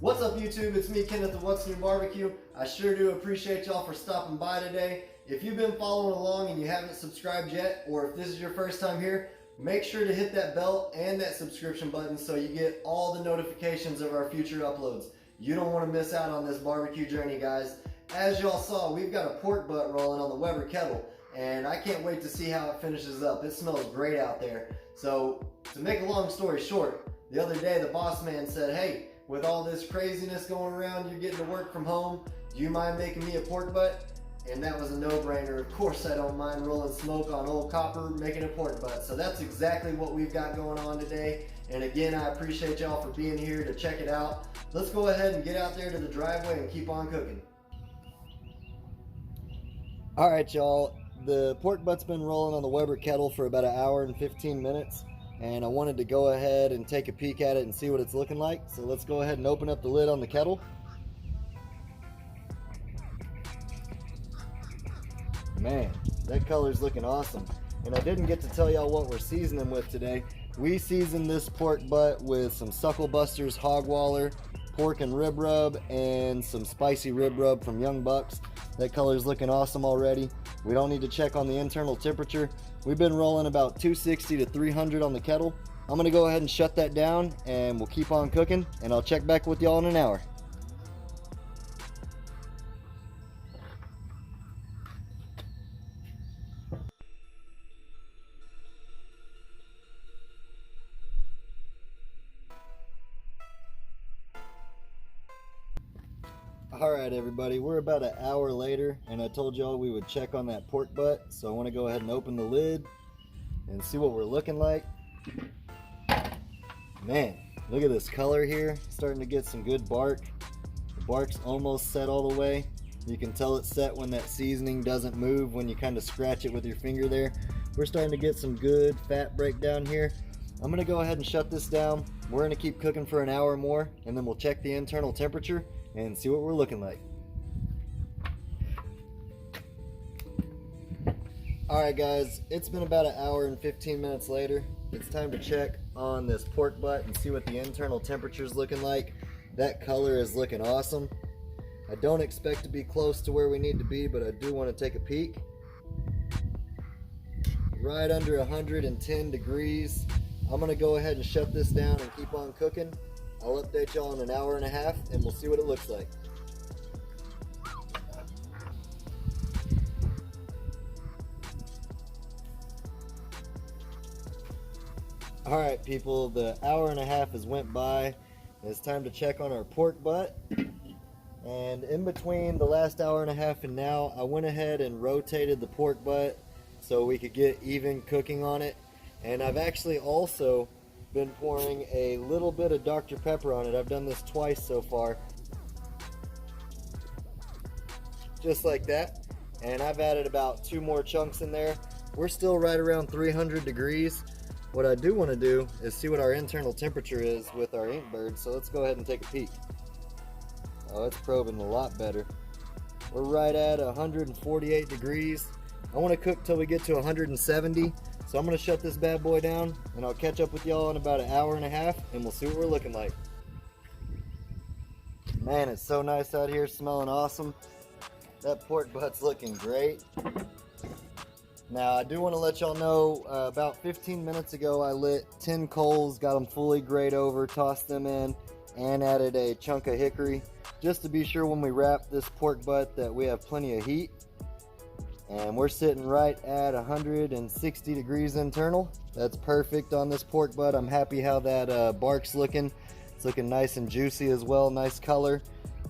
What's up YouTube? It's me, Kenneth of What's New Barbecue. I sure do appreciate y'all for stopping by today. If you've been following along and you haven't subscribed yet, or if this is your first time here, make sure to hit that bell and that subscription button so you get all the notifications of our future uploads. You don't want to miss out on this barbecue journey, guys. As y'all saw, we've got a pork butt rolling on the Weber Kettle, and I can't wait to see how it finishes up. It smells great out there. So, to make a long story short, the other day the boss man said, hey, with all this craziness going around, you're getting to work from home, do you mind making me a pork butt? And that was a no-brainer. Of course I don't mind rolling smoke on old copper, making a pork butt. So that's exactly what we've got going on today. And again, I appreciate y'all for being here to check it out. Let's go ahead and get out there to the driveway and keep on cooking. All right, y'all. The pork butt's been rolling on the Weber Kettle for about 1 hour and 15 minutes. And I wanted to go ahead and take a peek at it and see what it's looking like. So let's go ahead and open up the lid on the kettle. Man, that color's looking awesome. And I didn't get to tell y'all what we're seasoning with today. We seasoned this pork butt with some Sucklebuster's hog waller, pork and rib rub, and some spicy rib rub from YoungBucks. That color's looking awesome already. We don't need to check on the internal temperature. We've been rolling about 260 to 300 on the kettle. I'm gonna go ahead and shut that down and we'll keep on cooking, and I'll check back with y'all in an hour. Alright everybody, we're about 1 hour later, and I told y'all we would check on that pork butt, so I want to go ahead and open the lid and see what we're looking like. Man, look at this color here, starting to get some good bark. The bark's almost set all the way. You can tell it's set when that seasoning doesn't move when you kind of scratch it with your finger there. We're starting to get some good fat breakdown here. I'm going to go ahead and shut this down. We're going to keep cooking for 1 hour more, and then we'll check the internal temperature and see what we're looking like. Alright guys, it's been about 1 hour and 15 minutes later. It's time to check on this pork butt and see what the internal temperature is looking like. That color is looking awesome. I don't expect to be close to where we need to be, but I do want to take a peek. Right under 110 degrees. I'm going to go ahead and shut this down and keep on cooking. I'll update y'all in 1.5 hours and we'll see what it looks like. Alright people, the 1.5 hours has went by. It's time to check on our pork butt. And in between the last 1.5 hours and now, I went ahead and rotated the pork butt so we could get even cooking on it. And I've actually also been pouring a little bit of Dr. Pepper on it. I've done this twice so far. Just like that. And I've added about 2 more chunks in there. We're still right around 300 degrees. What I do want to do is see what our internal temperature is with our ink bird. So let's go ahead and take a peek. Oh, it's probing a lot better. We're right at 148 degrees. I want to cook till we get to 170. So I'm going to shut this bad boy down, and I'll catch up with y'all in about 1.5 hours, and we'll see what we're looking like. Man, it's so nice out here, smelling awesome. That pork butt's looking great. Now, I do want to let y'all know, about 15 minutes ago, I lit 10 coals, got them fully grayed over, tossed them in, and added a chunk of hickory, just to be sure when we wrap this pork butt that we have plenty of heat. And we're sitting right at 160 degrees internal. That's perfect on this pork butt. I'm happy how that bark's looking. It's looking nice and juicy as well, nice color.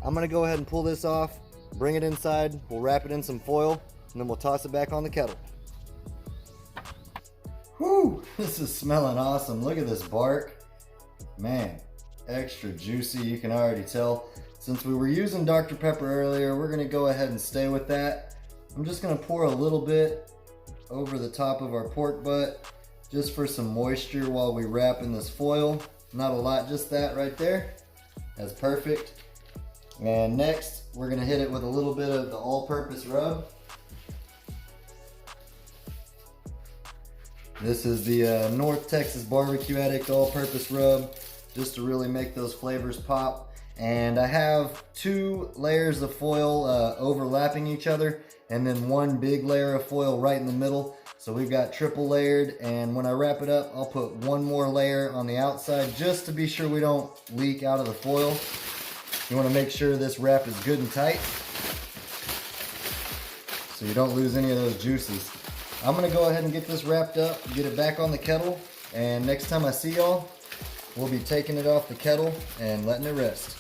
I'm gonna go ahead and pull this off, bring it inside, we'll wrap it in some foil, and then we'll toss it back on the kettle. Whew, this is smelling awesome. Look at this bark. Man, extra juicy, you can already tell. Since we were using Dr. Pepper earlier, we're gonna go ahead and stay with that. I'm just going to pour a little bit over the top of our pork butt just for some moisture while we wrap in this foil. Not a lot, just that right there. That's perfect. And next, we're going to hit it with a little bit of the all-purpose rub. This is the North Texas Barbecue Addict all-purpose rub, just to really make those flavors pop. And I have 2 layers of foil overlapping each other, and then 1 big layer of foil right in the middle. So we've got triple layered, and when I wrap it up, I'll put 1 more layer on the outside just to be sure we don't leak out of the foil. You want to make sure this wrap is good and tight so you don't lose any of those juices. I'm going to go ahead and get this wrapped up, get it back on the kettle, and next time I see y'all, we'll be taking it off the kettle and letting it rest.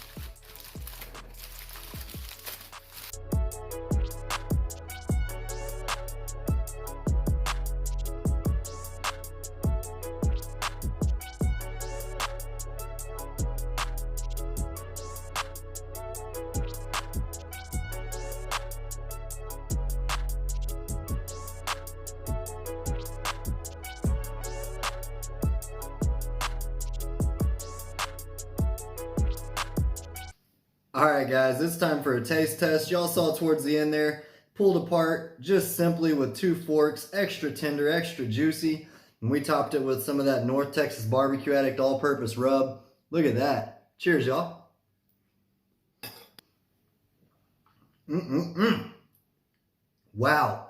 Alright guys, it's time for a taste test. Y'all saw towards the end there, pulled apart just simply with 2 forks, extra tender, extra juicy. And we topped it with some of that North Texas Barbecue Addict all-purpose rub. Look at that. Cheers, y'all. Wow,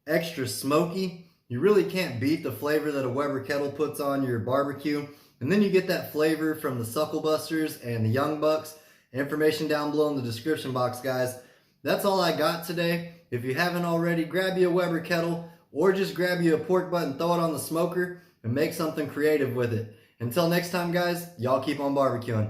extra smoky. You really can't beat the flavor that a Weber Kettle puts on your barbecue. And then you get that flavor from the Sucklebusters and the YoungBucks. Information down below in the description box, guys. That's all I got today. If you haven't already, grab you a Weber Kettle or just grab you a pork butt and throw it on the smoker and make something creative with it. Until next time, guys, y'all keep on barbecuing.